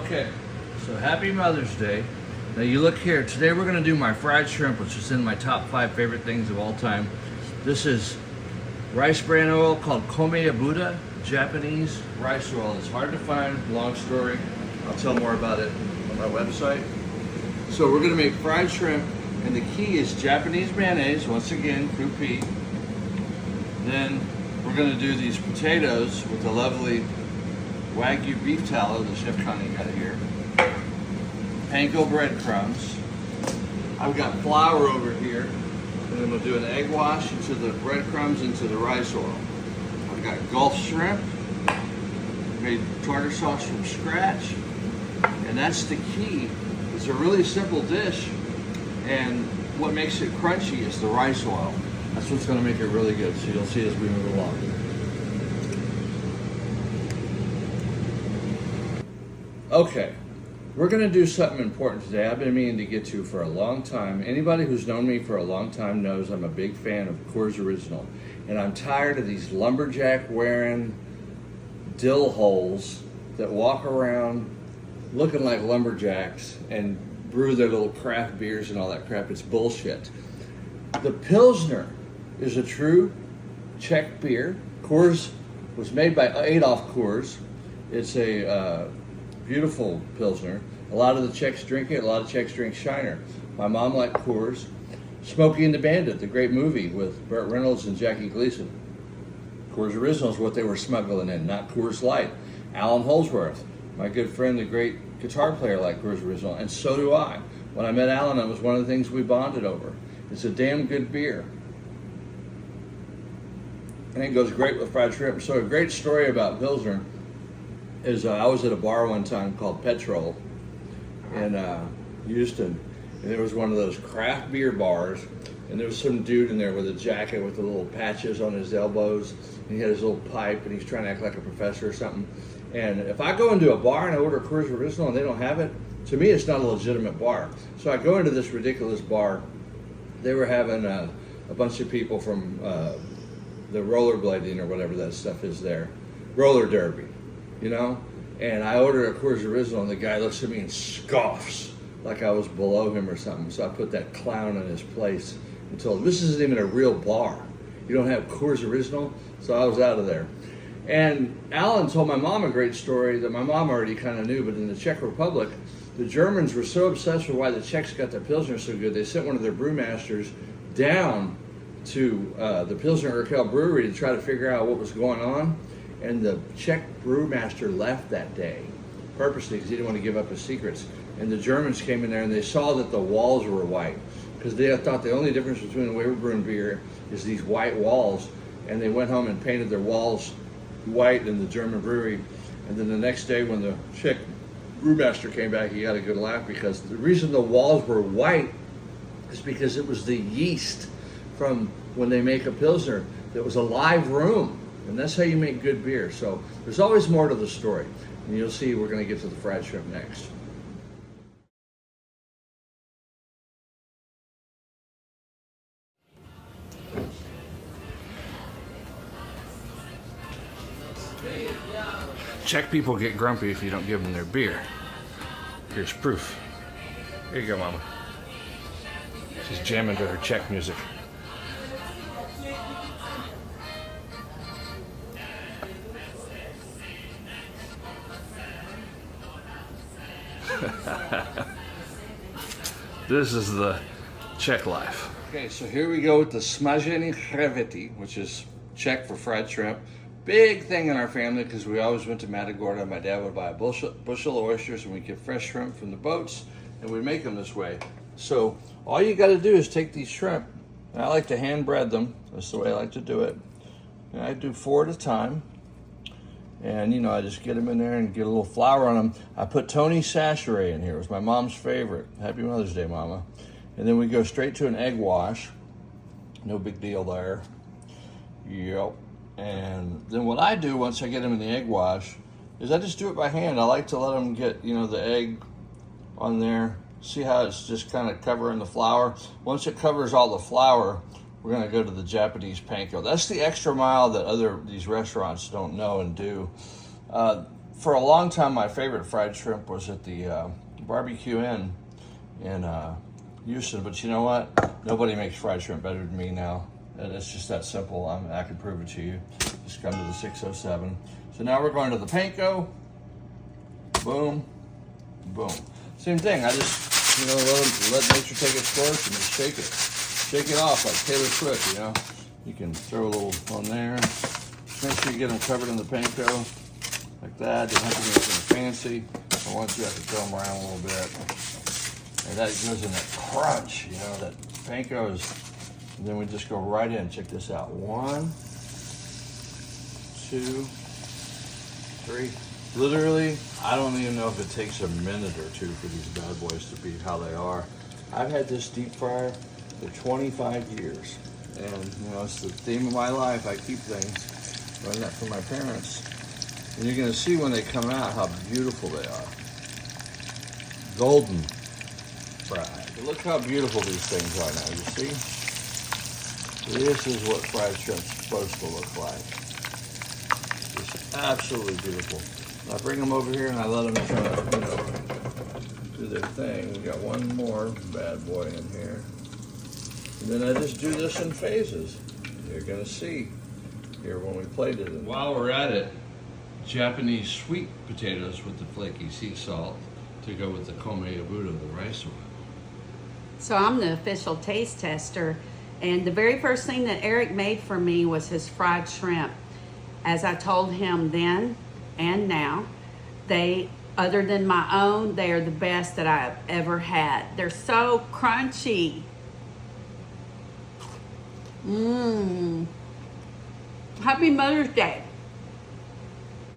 Okay, so happy Mother's Day. Now you look here, today we're gonna do my fried shrimp, which is in my top 5 favorite things of all time. This is rice bran oil called Komei Abura, Japanese rice oil. It's hard to find, long story. I'll tell more about it on my website. So we're gonna make fried shrimp, and the key is Japanese mayonnaise, once again, Kewpi. Then we're gonna do these potatoes with the lovely Wagyu beef tallow that Chef Connie got here. Panko breadcrumbs. I've got flour over here, and then we'll do an egg wash into the breadcrumbs into the rice oil. I've got Gulf shrimp, made tartar sauce from scratch, and that's the key. It's a really simple dish, and what makes it crunchy is the rice oil. That's what's going to make it really good, so you'll see as we move along. Okay, we're going to do something important today I've been meaning to get to for a long time. Anybody who's known me for a long time knows I'm a big fan of Coors Original. And I'm tired of these lumberjack wearing dill holes that walk around looking like lumberjacks and brew their little craft beers and all that crap. It's bullshit. The Pilsner is a true Czech beer. Coors was made by Adolf Coors. It's a beautiful Pilsner. A lot of the Czechs drink it. A lot of Czechs drink Shiner. My mom liked Coors. Smokey and the Bandit, the great movie with Burt Reynolds and Jackie Gleason. Coors Original is what they were smuggling in, not Coors Light. Allan Holdsworth, my good friend, the great guitar player, liked Coors Original, and so do I. When I met Allan, that was one of the things we bonded over. It's a damn good beer. And it goes great with fried shrimp. So a great story about Pilsner is I was at a bar one time called Petrol in Houston, and it was one of those craft beer bars, and there was some dude in there with a jacket with the little patches on his elbows, and he had his little pipe, and he's trying to act like a professor or something. And if I go into a bar and I order Coors Original and they don't have it, to me it's not a legitimate bar. So I go into this ridiculous bar. They were having a bunch of people from the rollerblading or whatever that stuff is there, roller derby, you know? And I ordered a Coors Original, and the guy looks at me and scoffs like I was below him or something. So I put that clown in his place and told him, this isn't even a real bar. You don't have Coors Original? So I was out of there. And Allan told my mom a great story that my mom already kind of knew, but in the Czech Republic, the Germans were so obsessed with why the Czechs got the Pilsner so good, they sent one of their brewmasters down to the Pilsner Urquell brewery to try to figure out what was going on. And the Czech brewmaster left that day purposely because he didn't want to give up his secrets. And the Germans came in there and they saw that the walls were white because they thought the only difference between the way we're brewing beer is these white walls. And they went home and painted their walls white in the German brewery. And then the next day when the Czech brewmaster came back, he got a good laugh because the reason the walls were white is because it was the yeast from when they make a Pilsner that was a live room. And that's how you make good beer. So there's always more to the story. And you'll see we're going to get to the fried shrimp next. Czech people get grumpy if you don't give them their beer. Here's proof. Here you go, Mama. She's jamming to her Czech music. This is the Czech life. Okay, so here we go with the smažené krevety, which is Czech for fried shrimp. Big thing in our family because we always went to Matagorda. My dad would buy a bushel of oysters and we'd get fresh shrimp from the boats and we'd make them this way. So all you got to do is take these shrimp, and I like to hand bread them. That's the way I like to do it. And I do 4 at a time. And, you know, I just get them in there and get a little flour on them. I put Tony Sachere in here. It was my mom's favorite. Happy Mother's Day, Mama. And then we go straight to an egg wash. No big deal there. Yep. And then what I do once I get them in the egg wash is I just do it by hand. I like to let them get, you know, the egg on there. See how it's just kind of covering the flour? Once it covers all the flour, we're going to go to the Japanese panko. That's the extra mile that these restaurants don't know and do. for a long time, my favorite fried shrimp was at the Barbecue Inn in Houston. But you know what? Nobody makes fried shrimp better than me now. And it's just that simple. I can prove it to you. Just come to the 607. So now we're going to the panko. Boom, boom. Same thing. I just, let nature take its course and just shake it. Shake it off like Taylor Swift, you know. You can throw a little on there. Make sure you get them covered in the panko like that. Don't have to do anything fancy. But once you have to throw them around a little bit. And that goes in that crunch, that panko is, and then we just go right in. Check this out. 1, 2, 3. Literally, I don't even know if it takes a minute or two for these bad boys to be how they are. I've had this deep fryer for 25 years. And, it's the theme of my life. I keep things. Learned that from my parents. And you're going to see when they come out how beautiful they are. Golden fried. But look how beautiful these things are now. You see? This is what fried shrimp's supposed to look like. Just absolutely beautiful. I bring them over here and I let them try to, do their thing. We got one more bad boy in here. And then I just do this in phases. You're gonna see here when we plate it. While we're at it, Japanese sweet potatoes with the flaky sea salt to go with the Komei Abura, the rice oil. So I'm the official taste tester, and the very first thing that Eric made for me was his fried shrimp. As I told him then and now, other than my own, they are the best that I've ever had. They're so crunchy. Happy Mother's Day.